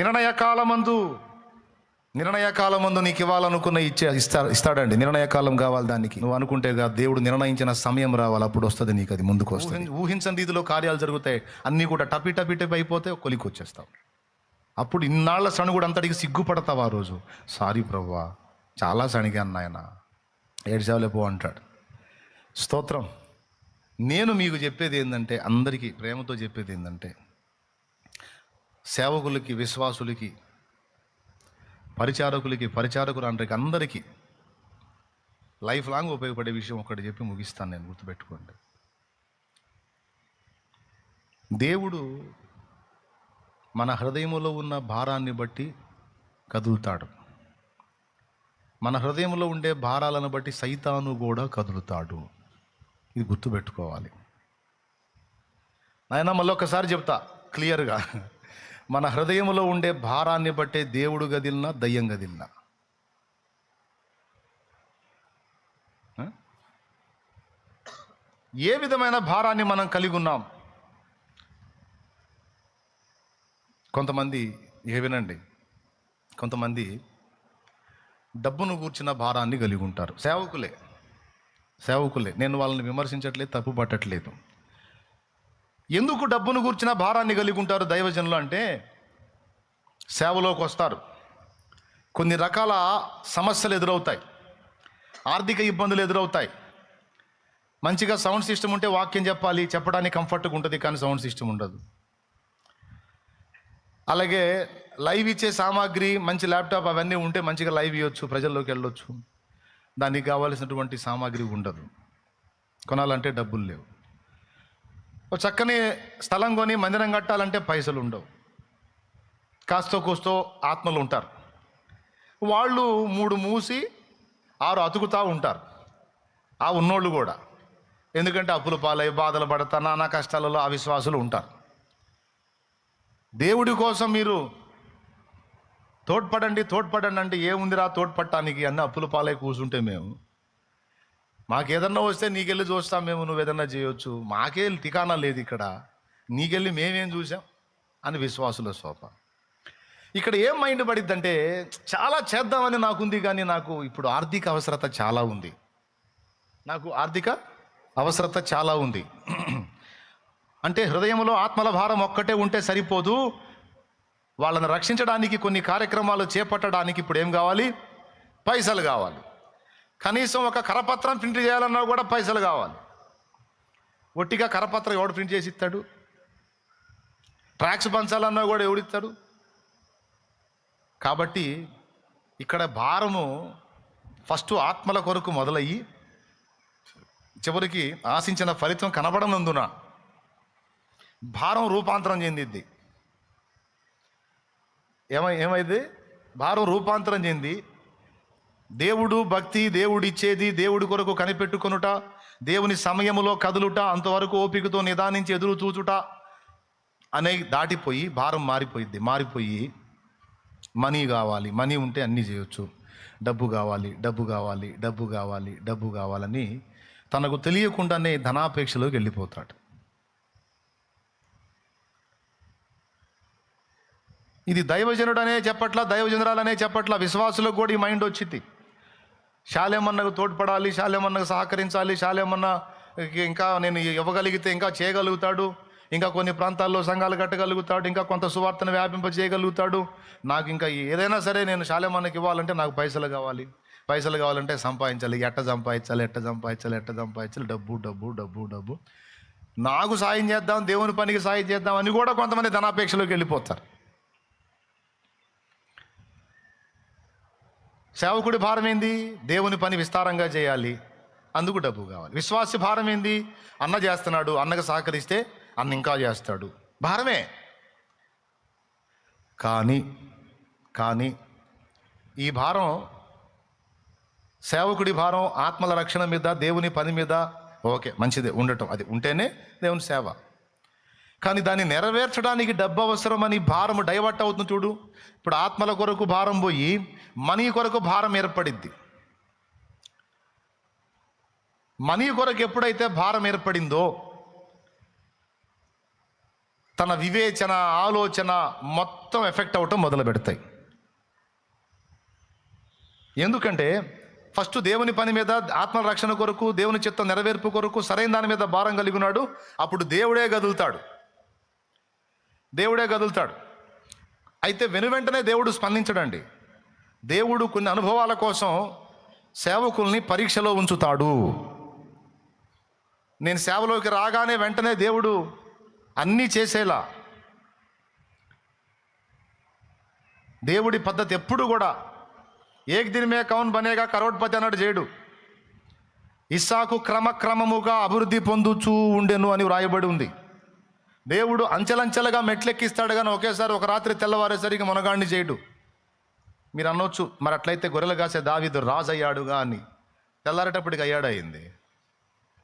నిర్ణయ కాలమందు నీకు ఇవ్వాలనుకున్న ఇస్తాడండి. నిర్ణయ కాలం కావాలి దానికి. నువ్వు అనుకుంటే కాదు, దేవుడు నిర్ణయించిన సమయం రావాలి, అప్పుడు వస్తుంది నీకు, అది ముందుకు వస్తుంది. ఊహించని రీతిలో కార్యాలు జరుగుతాయి, అన్నీ కూడా టపి అయిపోతే కొలికి వచ్చేస్తావు. అప్పుడు ఇన్నాళ్ల సణుగుడు అంతటికి సిగ్గుపడతావు. ఆ రోజు సారీ ప్రభువా, చాలా సణిగాను నాయన, ఏడ్చావులే పో అంటాడు. స్తోత్రం. నేను మీకు చెప్పేది ఏంటంటే, అందరికీ ప్రేమతో చెప్పేది ఏంటంటే, సేవకులకి, విశ్వాసులకి, పరిచారకులందరికీ అందరికీ లైఫ్ లాంగ్ ఉపయోగపడే విషయం ఒకటి చెప్పి ముగిస్తాను నేను, గుర్తుపెట్టుకోండి. దేవుడు మన హృదయంలో ఉన్న భారాన్ని బట్టి కదులుతాడు. మన హృదయంలో ఉండే భారాలను బట్టి సైతాను కూడా కదులుతాడు. ఇది గుర్తుపెట్టుకోవాలి. నాయన మళ్ళీ ఒకసారి చెప్తా క్లియర్గా, మన హృదయంలో ఉండే భారాన్ని బట్టే దేవుడు గదిలినా, దయ్యం గదిలినా. ఏ విధమైన భారాన్ని మనం కలిగి ఉన్నాం? కొంతమంది వినండి, కొంతమంది డబ్బును కూర్చిన భారాన్ని కలిగి ఉంటారు. సేవకులే, నేను వాళ్ళని విమర్శించట్లేదు, తప్పు పట్టట్లేదు. ఎందుకు డబ్బును కూర్చిన భారాన్ని కలిగి ఉంటారు దైవజనులు అంటే, సేవలోకి వస్తారు, కొన్ని రకాల సమస్యలు ఎదురవుతాయి, ఆర్థిక ఇబ్బందులు ఎదురవుతాయి. మంచిగా సౌండ్ సిస్టమ్ ఉంటే వాక్యం చెప్పడానికి కంఫర్ట్గా ఉంటుంది, కానీ సౌండ్ సిస్టమ్ ఉండదు. అలాగే లైవ్ ఇచ్చే సామాగ్రి, మంచి ల్యాప్టాప్ అవన్నీ ఉంటే మంచిగా లైవ్ ఇవ్వచ్చు, ప్రజల్లోకి వెళ్ళొచ్చు. దానికి కావాల్సినటువంటి సామాగ్రి ఉండదు, కొనాలంటే డబ్బులు లేవు. ఒక చక్కని స్థలం కొని మందిరం కట్టాలంటే పైసలు ఉండవు. కాస్తో కూస్తో ఆత్మలు ఉంటారు, వాళ్ళు 3 మూసి 6 అతుకుతూ ఉంటారు. ఆ ఉన్నోళ్ళు కూడా, ఎందుకంటే అప్పుల పాలై బాధలు పడతా నానా కష్టాలలో అవిశ్వాసులు ఉంటారు. దేవుడి కోసం మీరు తోడ్పడండి అంటే ఏముందిరా తోడ్పడటానికి? అన్న అప్పుల పాలై కూర్చుంటే మేము, మాకేదన్నా వస్తే నీకెళ్ళి చూస్తాం మేము, నువ్వేదన్నా చేయొచ్చు, మాకే ఠికానా లేదు ఇక్కడ, నీకెళ్ళి మేమేం చూసాం అని విశ్వాసుల శోభ. ఇక్కడ ఏం మైండ్ పడిద్దంటే, చాలా చేద్దామని నాకుంది, కానీ నాకు ఇప్పుడు ఆర్థిక అవసరత చాలా ఉంది, అంటే హృదయంలో ఆత్మల భారం ఒక్కటే ఉంటే సరిపోదు, వాళ్ళని రక్షించడానికి కొన్ని కార్యక్రమాలు చేపట్టడానికి ఇప్పుడు ఏం కావాలి? పైసలు కావాలి. కనీసం ఒక కరపత్రం ప్రింట్ చేయాలన్నా కూడా పైసలు కావాలి. ఒట్టిగా కరపత్రం ఎవడు ప్రింట్ చేసి ఇస్తాడు? ట్రాక్స్ పంచాలన్నా కూడా ఎవడిస్తాడు? కాబట్టి ఇక్కడ భారము ఫస్ట్ ఆత్మల కొరకు మొదలయ్యి చివరికి ఆశించిన ఫలితం కనబడనందున భారం రూపాంతరం చెందిద్ది. ఏమైంది? భారం రూపాంతరం చెంది దేవుడు భక్తి, దేవుడిచ్చేది, దేవుడి కొరకు కనిపెట్టుకొనుట, దేవుని సమయములో కదులుట, అంతవరకు ఓపికతో నిదానించి ఎదురు చూచుట అనే దాటిపోయి భారం మారిపోయి మనీ కావాలి, మనీ ఉంటే అన్నీ చేయొచ్చు, డబ్బు కావాలని తనకు తెలియకుండానే ధనాపేక్షలోకి వెళ్ళిపోతాడు. ఇది దైవజనుడనే చెప్పట్లా, దైవజనురాలనే చెప్పట్లా, విశ్వాసులకు కూడా ఈ మైండ్ వచ్చింది. శాలేమన్నకు తోడ్పడాలి, శాలేమన్నకు సహకరించాలి, శాలేమన్న ఇంకా నేను ఇవ్వగలిగితే ఇంకా చేయగలుగుతాడు, ఇంకా కొన్ని ప్రాంతాల్లో సంఘాలు కట్టగలుగుతాడు, ఇంకా కొంత సువార్తను వ్యాపింప చేయగలుగుతాడు. నాకు ఇంకా ఏదైనా సరే నేను శాలేమన్నకి ఇవ్వాలంటే నాకు పైసలు కావాలంటే సంపాదించాలి. ఎట్ట సంపాదించాలి? డబ్బు. నాకు సాయం చేద్దాం, దేవుని పనికి సాయం చేద్దాం అని కూడా కొంతమంది ధనాపేక్షలోకి వెళ్ళిపోతారు. సేవకుడి భారం ఏంది? దేవుని పని విస్తారంగా చేయాలి, అందుకు డబ్బు కావాలి. విశ్వాసి భారం ఏంది? అన్న చేస్తున్నాడు, అన్నకు సహకరిస్తే అన్న ఇంకా చేస్తాడు, భారమే. కానీ ఈ భారం, సేవకుడి భారం ఆత్మల రక్షణ మీద, దేవుని పని మీద ఓకే మంచిదే ఉండటం, అది ఉంటేనే దేవుని సేవ. కానీ దాన్ని నెరవేర్చడానికి డబ్బు అవసరమని భారం డైవర్ట్ అవుతుంది చూడు. ఇప్పుడు ఆత్మల కొరకు భారం పోయి మనీ కొరకు భారం ఏర్పడిద్ది. మనీ కొరకు ఎప్పుడైతే భారం ఏర్పడిందో తన వివేచన, ఆలోచన మొత్తం ఎఫెక్ట్ అవ్వటం మొదలు పెడతాయి. ఎందుకంటే ఫస్ట్ దేవుని పని మీద, ఆత్మ రక్షణ కొరకు, దేవుని చిత్తం నెరవేర్పు కొరకు సరైన దాని మీద భారం కలిగి ఉన్నాడు. అప్పుడు దేవుడే గదులుతాడు. అయితే వెనువెంటనే దేవుడు స్పందించడండి. దేవుడు కొన్ని అనుభవాల కోసం సేవకుల్ని పరీక్షలో ఉంచుతాడు. నేను సేవలోకి రాగానే వెంటనే దేవుడు అన్నీ చేసేలా, దేవుడి పద్ధతి ఎప్పుడు కూడా ఏక్ దిన్ మే కౌన్ బనేగా కరోడ్పతి అన్నాడు చేయడు. ఇస్సాకు క్రమక్రమముగా అభివృద్ధి పొందుచూ ఉండెను అని వ్రాయబడి ఉంది. దేవుడు అంచెలంచెలుగా మెట్లెక్కిస్తాడు, కానీ ఒకేసారి ఒక రాత్రి తెల్లవారేసరికి మునగాడిని చేయడు. మీరు అనొచ్చు, మరి అట్లయితే గొర్రెలు కాసే దావీదు రాజు అయ్యాడుగా అని. తెల్లారేటప్పటికి అయ్యింది.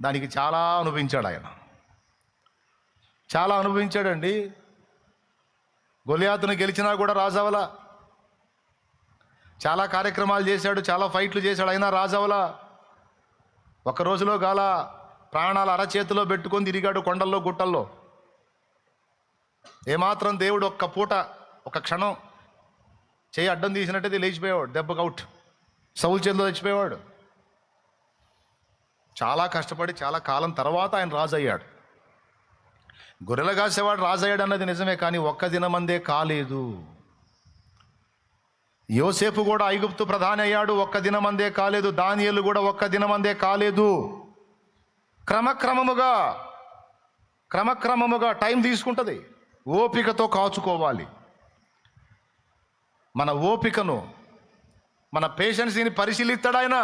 దానికి చాలా అనుభవించాడు ఆయన, చాలా అనుభవించాడండి. గొలియాతును గెలిచినా కూడా రాజవలా. చాలా కార్యక్రమాలు చేశాడు, చాలా ఫైట్లు చేశాడు, అయినా రాజవలా. ఒక రోజులో గాల ప్రాణాలు అరచేతిలో పెట్టుకొని తిరిగాడు కొండల్లో, గుట్టల్లో. ఏమాత్రం దేవుడు ఒక్క పూట, ఒక క్షణం చేయి అడ్డం తీసినట్టయితే లేచిపోయేవాడు, దెబ్బకు అవుట్. సౌలు చేతిలో తెచ్చిపోయేవాడు. చాలా కష్టపడి చాలా కాలం తర్వాత ఆయన రాజు అయ్యాడు. గొర్రెలు కాసేవాడు రాజు అయ్యాడు అన్నది నిజమే, కానీ ఒక్క దినమందే కాలేదు. యోసేపు కూడా ఐగుప్తు ప్రధాని అయ్యాడు, ఒక్క దినమందే కాలేదు. దానియేలు కూడా ఒక్క దినమందే కాలేదు. క్రమక్రమముగా టైం తీసుకుంటుంది. ఓపికతో కాచుకోవాలి. మన ఓపికను, మన పేషెన్సీని పరిశీలిస్తాడు ఆయన.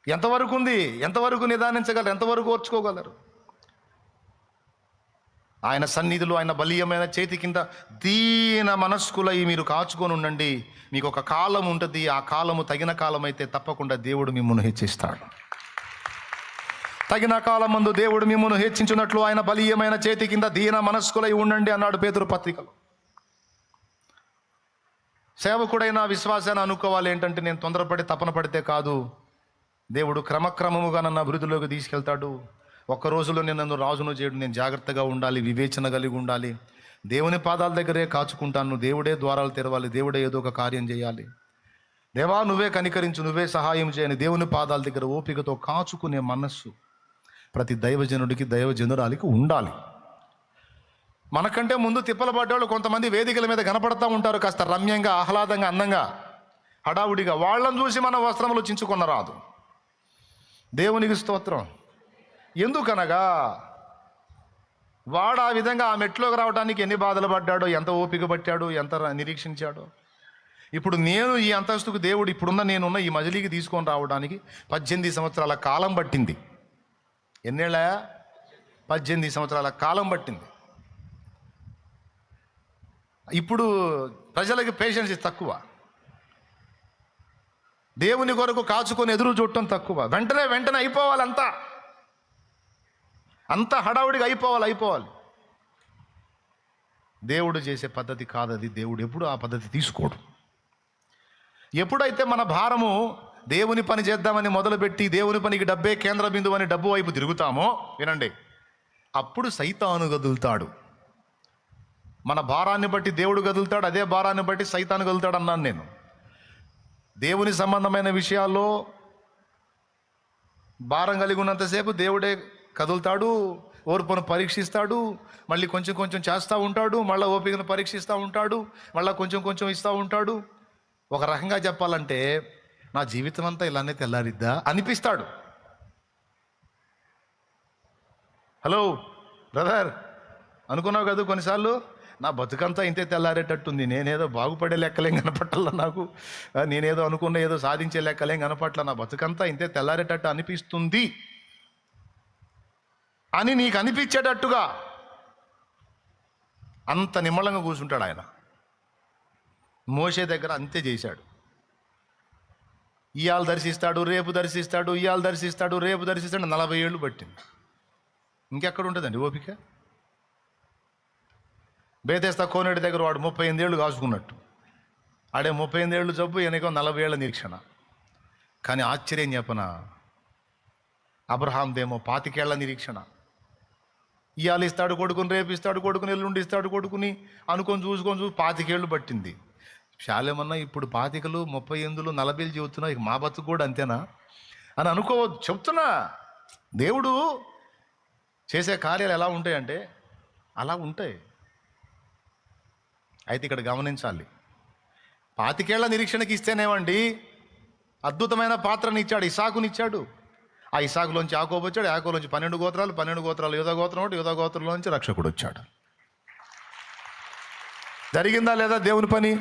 ఎంతవరకు ఉంది, ఎంతవరకు నిదానించగలరు, ఎంతవరకు ఓర్చుకోగలరు. ఆయన సన్నిధిలో, ఆయన బలీయమైన చేతి కింద దీన మనస్కులై మీరు కాచుకొని ఉండండి. మీకు ఒక కాలం ఉంటుంది. ఆ కాలము తగిన కాలం అయితే తప్పకుండా దేవుడు మిమ్మల్ని హెచ్చిస్తాడు. తగిన కాలం మందు దేవుడు మిమ్మల్ని హెచ్చించినట్లు ఆయన బలీయమైన చేతి కింద దీన మనస్కులై ఉండండి అన్నాడు పేతురు పత్రికలో. సేవకుడైన విశ్వాసాన్ని అనుకోవాలి ఏంటంటే, నేను తొందరపడి తపన పడితే కాదు, దేవుడు క్రమక్రమముగా నన్ను అభివృద్ధిలోకి తీసుకెళ్తాడు. ఒక్క రోజులో నేను నన్ను రాజును చేయడు. నేను జాగ్రత్తగా ఉండాలి, వివేచన కలిగి ఉండాలి. దేవుని పాదాల దగ్గరే కాచుకుంటాను. దేవుడే ద్వారాలు తెరవాలి, దేవుడే ఏదో ఒక కార్యం చేయాలి. దేవా నువ్వే కనికరించు, నువ్వే సహాయం చేయని దేవుని పాదాల దగ్గర ఓపికతో కాచుకునే మనస్సు ప్రతి దైవజనుడికి, దైవజనురాలికి ఉండాలి. మనకంటే ముందు తిప్పల పడ్డవాళ్ళు కొంతమంది వేదికల మీద కనపడతా ఉంటారు, కాస్త రమ్యంగా, ఆహ్లాదంగా, అందంగా, హడావుడిగా. వాళ్ళని చూసి మన వస్త్రములు చించుకొన రాదు. దేవునికి స్తోత్రం. ఎందుకనగా వాడు ఆ విధంగా ఆ మెట్లోకి రావడానికి ఎన్ని బాధలు పడ్డాడో, ఎంత ఓపిక పట్టాడో, ఎంత నిరీక్షించాడో. ఇప్పుడు నేను ఈ అంతస్తుకు దేవుడు నేనున్న ఈ మజిలీకి తీసుకొని రావడానికి 18 సంవత్సరాల కాలం పట్టింది. ఎన్నేళ్ళ? 18 సంవత్సరాల కాలం పట్టింది. ఇప్పుడు ప్రజలకి పేషెన్స్ తక్కువ, దేవుని కొరకు కాచుకొని ఎదురు చూడటం తక్కువ. వెంటనే అయిపోవాలి, అంతా హడావుడిగా అయిపోవాలి. దేవుడు చేసే పద్ధతి కాదది. దేవుడు ఎప్పుడు ఆ పద్ధతి తీసుకోడు. ఎప్పుడైతే మన భారము దేవుని పని చేద్దామని మొదలుపెట్టి దేవుని పనికి డబ్బే కేంద్ర బిందువు అని డబ్బు వైపు తిరుగుతామో, వినండి, అప్పుడు సైతాను గదులుతాడు. మన భారాన్ని బట్టి దేవుడు గదులుతాడు, అదే భారాన్ని బట్టి సైతాను గదులుతాడు అన్నాను నేను. దేవుని సంబంధమైన విషయాల్లో భారం కలిగి ఉన్నంతసేపు దేవుడే కదులుతాడు, ఓర్పును పరీక్షిస్తాడు, మళ్ళీ కొంచెం చేస్తూ ఉంటాడు, మళ్ళీ ఓపికను పరీక్షిస్తూ ఉంటాడు, మళ్ళీ కొంచెం ఇస్తూ ఉంటాడు. ఒక రకంగా చెప్పాలంటే నా జీవితం అంతా ఇలానే తెల్లారిద్దా అనిపిస్తాడు. హలో బ్రదర్, అనుకున్నావు కదా కొన్నిసార్లు, నా బతుకంతా ఇంతే తెల్లారేటట్టుంది, నేనేదో బాగుపడే లెక్కలేం కనపట్ల, నాకు నేనేదో అనుకున్న ఏదో సాధించే లెక్కలేం కనపట్ల, నా బతుకంతా ఇంతే తెల్లారేటట్టు అనిపిస్తుంది అని నీకు అనిపించేటట్టుగా అంత నిమ్మలంగా కూర్చుంటాడు ఆయన. మోషే దగ్గర అంతే చేశాడు. ఇయాలు దర్శిస్తాడు, రేపు దర్శిస్తాడు, ఇయాలు దర్శిస్తాడు, రేపు దర్శిస్తాడు. 40 ఏళ్ళు పట్టింది. ఇంకెక్కడ ఉంటుందండి ఓపిక? బేతేస్తా కోనేటి దగ్గర వాడు 38 ఏళ్ళు కాచుకున్నట్టు, ఆడే 38 ఏళ్ళు జబ్బు, ఎనకో 40 ఏళ్ళ నిరీక్షణ. కానీ ఆశ్చర్యం చెప్పనా, అబ్రహాందేమో 25 ఏళ్ల నిరీక్షణ. ఇవాళ ఇస్తాడు కొడుకుని, రేపు ఇస్తాడు కొడుకుని, ఎల్లుండి ఇస్తాడు కొడుకుని అనుకొని చూసుకొని 25 ఏళ్ళు పట్టింది. శాలేమన్నా ఇప్పుడు 25, 38, 40 చెబుతున్నా, ఇక మా బతుకు కూడా అంతేనా అని అనుకోవద్దు. చెప్తున్నా, దేవుడు చేసే కార్యాలు ఎలా ఉంటాయంటే అలా ఉంటాయి. అయితే ఇక్కడ గమనించాలి, 25 ఏళ్ల నిరీక్షణకి ఇస్తేనేమండి అద్భుతమైన పాత్రని ఇచ్చాడు, ఇసాకునిచ్చాడు. ఆ ఇసాకులోంచి యాకోబు వచ్చాడు, యాకోబులోంచి 12 గోత్రాలు, 12 గోత్రాలు యూదా గోత్రం ఒకటి, యూదా గోత్రంలోంచి రక్షకుడు వచ్చాడు. జరిగిందా లేదా దేవుని పని?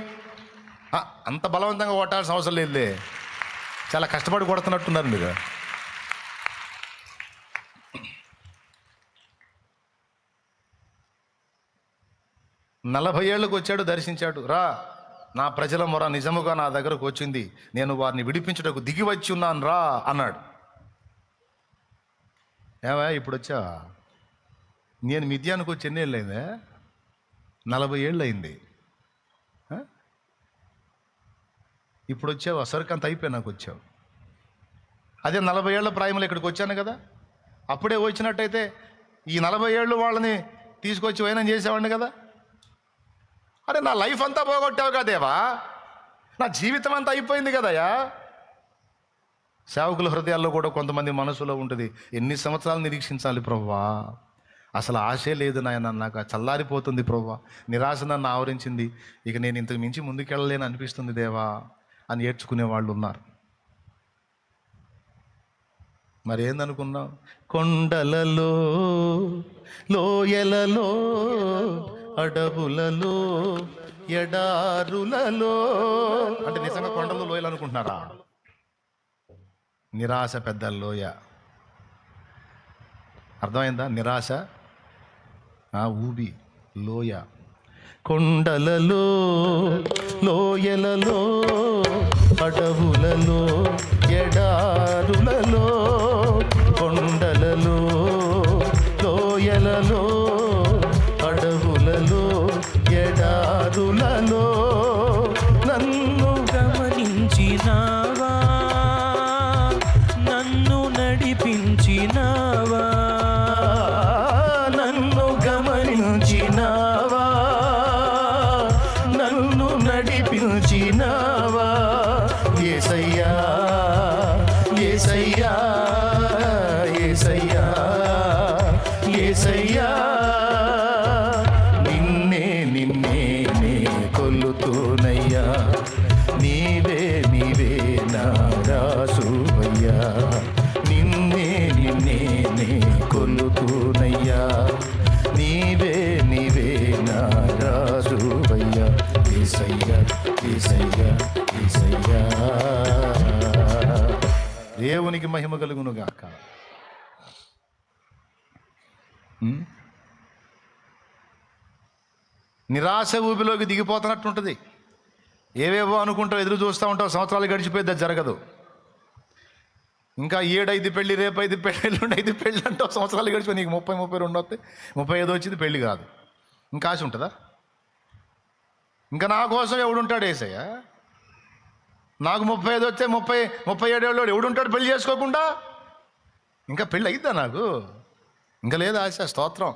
అంత బలవంతంగా కొట్టాల్సిన అవసరం లేదులే, చాలా కష్టపడి కొడుతున్నట్టున్నారు మీరు. నలభై ఏళ్ళకు వచ్చాడు, దర్శించాడు. రా నా ప్రజల మొర నిజముగా నా దగ్గరకు వచ్చింది, నేను వారిని విడిపించుటకు దిగి వచ్చి ఉన్నాను రా అన్నాడు. ఏవా ఇప్పుడు వచ్చా? నేను మిద్యానికి వచ్చి ఎన్ని ఏళ్ళు అయిందే? 40 ఏళ్ళు అయింది. ఇప్పుడు వచ్చావు, సరుకు అంత అయిపోయి నాకు వచ్చావు. అదే 40 ఏళ్ల ప్రాయంలో ఇక్కడికి వచ్చాను కదా, అప్పుడే వచ్చినట్టయితే ఈ 40 ఏళ్ళు వాళ్ళని తీసుకొచ్చి వైనం చేసేవాడిని కదా. అరే నా లైఫ్ అంతా పోగొట్టావు కదేవా, నా జీవితం అంతా అయిపోయింది కదయా. సేవకుల హృదయాల్లో కూడా కొంతమంది మనసులో ఉంటుంది, ఎన్ని సంవత్సరాలు నిరీక్షించాలి ప్రభువా, అసలు ఆశే లేదు నాయన, నాకు చల్లారిపోతుంది ప్రభువా, నిరాశ నన్ను ఆవరించింది, ఇక నేను ఇంతకు మించి ముందుకెళ్ళలేని అనిపిస్తుంది దేవా అని ఏడ్చుకునే వాళ్ళు ఉన్నారు. మరి ఏందనుకున్నావు? కొండలలో, లోయలలో, అడవులలో, ఎడారులలో, అంటే నిజంగా కొండలు లోయలు అనుకుంటున్నారా? నిరాశ పెద్ద లోయ. అర్థమైందా? నిరాశ ఊబి లోయ. కొండలలో, లోయలలో, అడవులలో, ఎడారులలో, కొండలలో, లోయలలో, అడవులలో, ఎడారులలో నన్ను గమనించినావా, నన్ను నడిపించినావా, నన్ను గమనించినావా, నన్ను నడిపించినావా. యేసయ్యా, యేసయ్యా, యేసయ్యా, యేసయ్యా, నిన్నే నిన్నే నే కొలుతూనయ్యా, నీవే నీవే నా రాసువయ్యా, నిన్నే నిన్నే నే కొలుతూనయ్యా, నీవే నీవే నా రాసువయ్యా. యేసయ్యా, యేసయ్యా, యేసయ్యా. దేవునికి మహిమ కలుగును గాక. నిరాశ ఊబిలోకి దిగిపోతున్నట్టుంటుంది. ఏవేవో అనుకుంటావు, ఎదురు చూస్తూ ఉంటావు, సంవత్సరాలు గడిచిపోయింది, అది జరగదు. ఇంకా 7-5 పెళ్ళి, రేపు 5 పెళ్ళి, ఎల్లుండి 5 పెళ్ళి అంటావు, సంవత్సరాలు గడిచిపోయి నీకు 30, 32 వస్తాయి, 35 వచ్చింది, పెళ్ళి కాదు. ఇంకా ఆశ ఉంటుందా? ఇంకా నా కోసం ఎవడుంటాడు యేసయ్య? నాకు 35 వస్తే 37 ఏళ్ళు ఎవడుంటాడు పెళ్లి చేసుకోకుండా? ఇంకా పెళ్ళి అయిద్దా నాకు? ఇంకా లేదా ఆశ? స్తోత్రం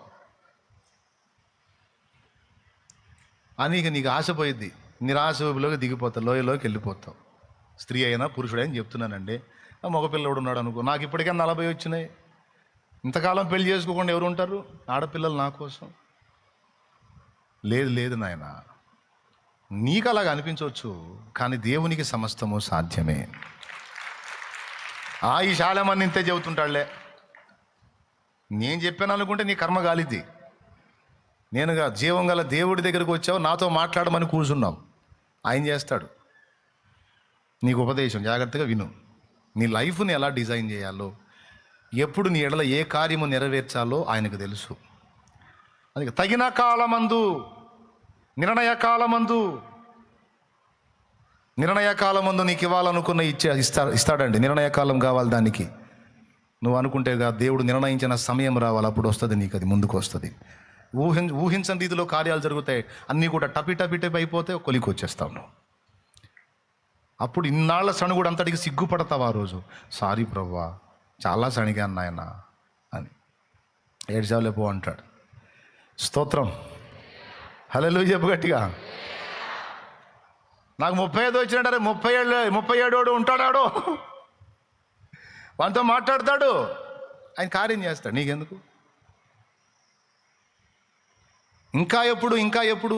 అని ఇక నీకు ఆశ పోయిద్ది, నిరాశలోకి దిగిపోతావు, లోయలోకి వెళ్ళిపోతావు. స్త్రీ అయినా పురుషుడైనా చెప్తున్నానండి. మగపిల్లడు ఉన్నాడు అనుకో, నాకు ఇప్పటికే 40 వచ్చినాయి, ఇంతకాలం పెళ్లి చేసుకోకుండా ఎవరు ఉంటారు? ఆడపిల్లలు నా కోసం. లేదు లేదు నాయన, నీకు అలాగ అనిపించవచ్చు, కానీ దేవునికి సమస్తము సాధ్యమే. ఈ శాలమని ఇంతే చెబుతుంటాడులే, నేను చెప్పాను అనుకుంటే నీ కర్మ గాలిద్ది. నేనుగా జీవం గల దేవుడి దగ్గరకు వచ్చావు, నాతో మాట్లాడమని కూర్చున్నావు, ఆయన చేస్తాడు నీకు ఉపదేశం. జాగ్రత్తగా విను. నీ లైఫ్ని ఎలా డిజైన్ చేయాలో, ఎప్పుడు నీ ఎడల ఏ కార్యము నెరవేర్చాలో ఆయనకు తెలుసు. అందుకే తగిన కాలమందు, నిర్ణయ కాలమందు నీకు ఇవ్వాలనుకున్న ఇస్తాడండి. నిర్ణయ కాలం కావాలి దానికి. నువ్వు అనుకుంటే దేవుడు నిర్ణయించిన సమయం రావాలి, అప్పుడు వస్తుంది నీకు, అది ముందుకు వస్తుంది. ఊహించని రీతిలో కార్యాలు జరుగుతాయి, అన్నీ కూడా టపి అయిపోతే కొలికి వచ్చేస్తావు నువ్వు. అప్పుడు ఇన్నాళ్ల సణుగుడు అంతటికి సిగ్గుపడతావు. ఆ రోజు సారీ ప్రభువా, చాలా సణిగాను నాయన అని ఏడ్చావులే పో అంటాడు. స్తోత్రం. హల్లెలూయా చెప్పు గట్టిగా. నాకు 35 వచ్చినట్టు 37 ఉంటాడాడో వానితో మాట్లాడతాడు, ఆయన కార్యం చేస్తాడు. నీకెందుకు? ఇంకా ఎప్పుడు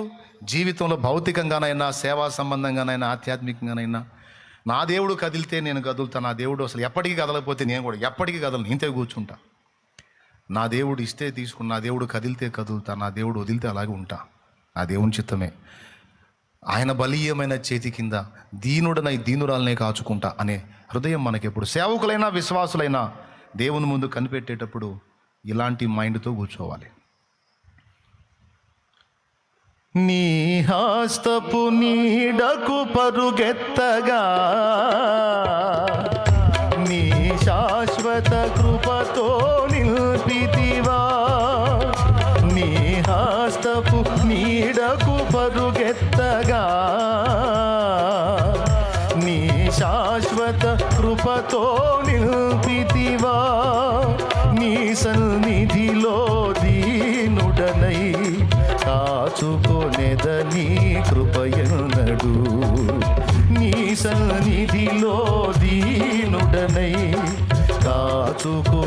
జీవితంలో భౌతికంగానైనా, సేవా సంబంధంగానైనా, ఆధ్యాత్మికంగానైనా నా దేవుడు కదిలితే నేను కదులుతా. నా దేవుడు అసలు ఎప్పటికీ కదలకపోతే నేను కూడా ఎప్పటికీ కదలను, ఇంతే కూర్చుంటా. నా దేవుడు ఇస్తే తీసుకుని, నా దేవుడు కదిలితే కదులుతా, నా దేవుడు వదిలితే అలాగే ఉంటా. నా దేవుని చిత్తమే. ఆయన బలీయమైన చేతి కింద దీనురాలనే కాచుకుంటా అనే హృదయం మనకెప్పుడు, సేవకులైనా విశ్వాసులైనా దేవుని ముందు కనిపెట్టేటప్పుడు ఇలాంటి మైండ్తో కూర్చోవాలి. నీ హస్తపు నీడకు పరుగెత్తగా, నీ శాశ్వత కృపతో నిల్పితివా. నీ హస్తపు నీడకు పరుగెత్తగా, నీ శాశ్వత కృపతో నిల్పితివా. నీ సన్నిధిలో దీనుడనై కాచుకొనెదని కృపయనడు. నీ సన్నిధిలో దీనుడనై కాచుకొ